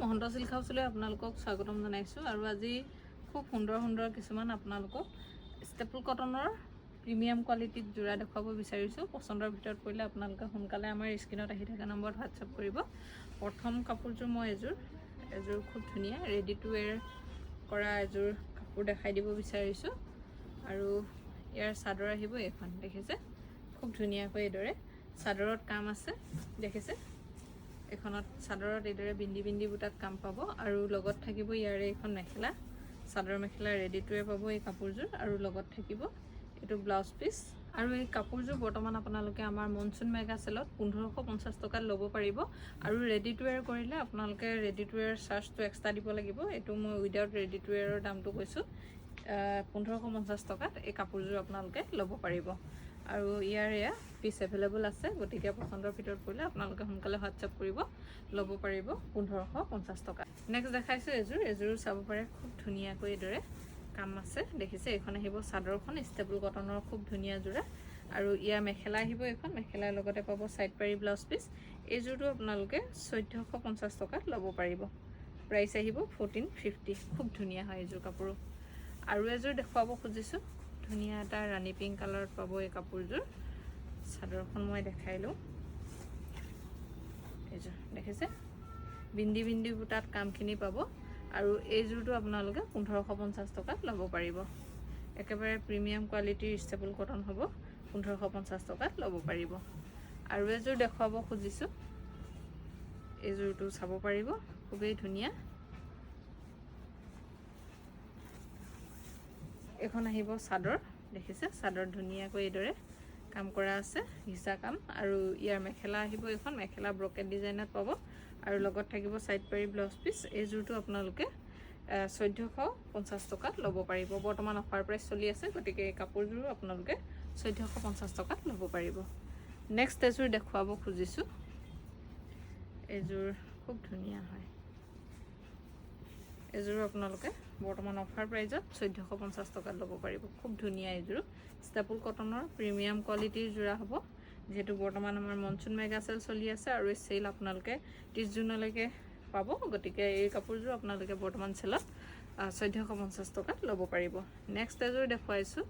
Mahanta silk হাউচলৈ আপোনালোকক স্বাগতম জনাইছোঁ আৰু আজি খুব সুন্দৰ সুন্দৰ কিছুমান আপোনালোকক ষ্টেপল কটনৰ প্ৰিমিয়াম কোৱালিটিত যোৰা দেখুৱাব বিচাৰিছোঁ। পচন্দৰ ভিতৰত পৰিলে আপোনালোকে সোনকালে আমাৰ স্ক্ৰীনত আহি থকা নম্বৰত হোৱাটছআপ কৰিব। প্ৰথম কাপোৰযোৰ মই এযোৰ খুব ধুনীয়া ৰেডি টু ৱেৰ কৰা এযোৰ কাপোৰ দেখাই দিব বিচাৰিছোঁ আৰু ইয়াৰ চাদৰ আহিব এইখন, দেখিছে খুব ধুনীয়াকৈ এইদৰে চাদৰত কাম আছে, দেখিছে এখনত চাদৰত এইদৰে বিন্দি বিন্দি বুটাত কাম পাব আৰু লগত থাকিব ইয়াৰে এখন মেখেলা, চাদৰ মেখেলা ৰেডি টু ৱেৰ পাব এই কাপোৰযোৰ আৰু লগত থাকিব এইটো ব্লাউজ পিচ। আৰু এই কাপোৰযোৰ বৰ্তমান আপোনালোকে আমাৰ মনচুন মেগা চেলত 1550 টকাত ল'ব পাৰিব আৰু ৰেডি টু ৱেৰ কৰিলে আপোনালোকে ৰেডি টু ৱেৰ চাৰ্জটো এক্সট্ৰা দিব লাগিব। এইটো মই উইদাউট ৰেডি টু ৱেৰৰ দামটো কৈছোঁ 1550 টকাত এই কাপোৰযোৰ আপোনালোকে ল'ব পাৰিব আৰু ইয়াৰ এয়া পিচ এভেইলেবল আছে। গতিকে পচন্দৰ ভিতৰত পৰিলে আপোনালোকে সোনকালে হোৱাটছআপ কৰিব, ল'ব পাৰিব 1550 টকা। নেক্সট দেখাইছোঁ এযোৰ চাব পাৰে খুব ধুনীয়াকৈ এইদৰে কাম আছে, দেখিছে এইখন আহিব চাদৰখন ষ্টেপল কটনৰ খুব ধুনীয়া যোৰা আৰু ইয়াৰ মেখেলা আহিব এইখন, মেখেলাৰ লগতে পাব চাইড পাৰি ব্লাউজ পিচ। এইযোৰটো আপোনালোকে 1450 টকাত ল'ব পাৰিব, প্ৰাইচ আহিব 1450। খুব ধুনীয়া হয় এইযোৰ কাপোৰো। আৰু এযোৰ দেখুৱাব খুজিছোঁ, ধুনীয়া এটা ৰাণী পিংক কালাৰত পাব এই কাপোৰযোৰ। চাদৰখন মই দেখাই লওঁ, এইযোৰ দেখিছে বিন্দি বিন্দি বুটাত কামখিনি পাব আৰু এইযোৰটো আপোনালোকে 1550 টকাত ল'ব পাৰিব। একেবাৰে প্ৰিমিয়াম কোৱালিটিৰ ষ্টেপল কটন হ'ব, 1550 টকাত ল'ব পাৰিব। আৰু এযোৰ দেখুৱাব খুজিছোঁ, এইযোৰটো চাব পাৰিব খুবেই ধুনীয়া। এখন আহিব চাদৰ, দেখিছে চাদৰ ধুনীয়াকৈ এইদৰে কাম কৰা আছে, ঘিচা কাম আৰু ইয়াৰ মেখেলা আহিব এইখন, মেখেলা ব্ৰকেট ডিজাইনত পাব আৰু লগত থাকিব চাইড পাৰি ব্লাউজ পিচ। এইযোৰটো আপোনালোকে 1450 টকাত ল'ব পাৰিব। বৰ্তমান অফাৰ প্ৰাইচ চলি আছে, গতিকে এই কাপোৰযোৰো আপোনালোকে 1450 টকাত ল'ব পাৰিব। নেক্সট এযোৰ দেখুৱাব খুজিছোঁ, এইযোৰ খুব ধুনীয়া হয়। এইযোৰো আপোনালোকে বৰ্তমান অফাৰ প্ৰাইজত 1450 টকাত ল'ব পাৰিব। খুব ধুনীয়া এইযোৰো ষ্টেপল কটনৰ প্ৰিমিয়াম কোৱালিটিৰ যোৰা হ'ব। যিহেতু বৰ্তমান আমাৰ মনচুন মেগা চেল চলি আছে আৰু এই চেল আপোনালোকে 30 জুনলৈকে পাব, গতিকে এই কাপোৰযোৰ আপোনালোকে বৰ্তমান চেলত 1450 টকাত ল'ব পাৰিব। নেক্সট এযোৰ দেখুৱাইছোঁ,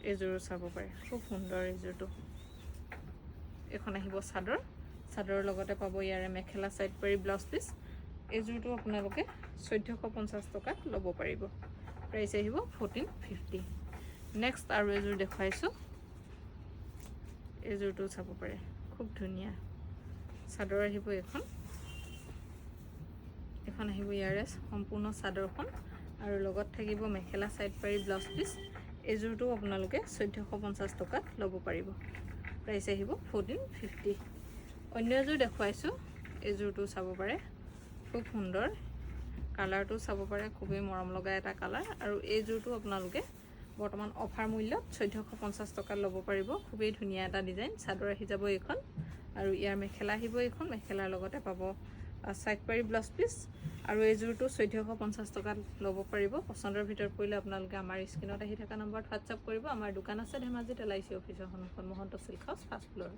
এইযোৰো চাব পাৰে খুব সুন্দৰ এইযোৰটো। এইখন আহিব চাদৰ, চাদৰৰ লগতে পাব ইয়াৰে মেখেলা চাইড পাৰি ব্লাউজ পিচ। এইযোৰটো আপোনালোকে 1450 টকাত ল'ব পাৰিব, প্ৰাইচ আহিব 1450। নেক্সট আৰু এযোৰ দেখুৱাইছোঁ, এইযোৰটো চাব পাৰে খুব ধুনীয়া চাদৰ আহিব এইখন, এখন আহিব ইয়াৰে সম্পূৰ্ণ চাদৰখন আৰু লগত থাকিব মেখেলা চাইড পাৰি ব্লাউজ পিচ। এইযোৰটো আপোনালোকে 1450 টকাত ল'ব পাৰিব, প্ৰাইচ আহিব 1450। অন্য এযোৰ দেখুৱাইছোঁ, এইযোৰটো চাব পাৰে খুব সুন্দৰ, কালাৰটো চাব পাৰে খুবেই মৰম লগা এটা কালাৰ আৰু এইযোৰটো আপোনালোকে বৰ্তমান অফাৰ মূল্যত 1450 টকাত ল'ব পাৰিব। খুবেই ধুনীয়া এটা ডিজাইন, চাদৰ আহি যাব এইখন আৰু ইয়াৰ মেখেলা আহিব এইখন, মেখেলাৰ লগতে পাব চাইড পাৰি ব্লাউজ পিচ আৰু এইযোৰটো 1450 টকাত ল'ব পাৰিব। পচন্দৰ ভিতৰত পৰিলে আপোনালোকে আমাৰ স্ক্ৰীনত আহি থকা নম্বৰত হোৱাটছআপ কৰিব। আমাৰ দোকান আছে ধেমাজিত LIC অফিচৰ সন্মুখত, Mahanta silk house 1st floor.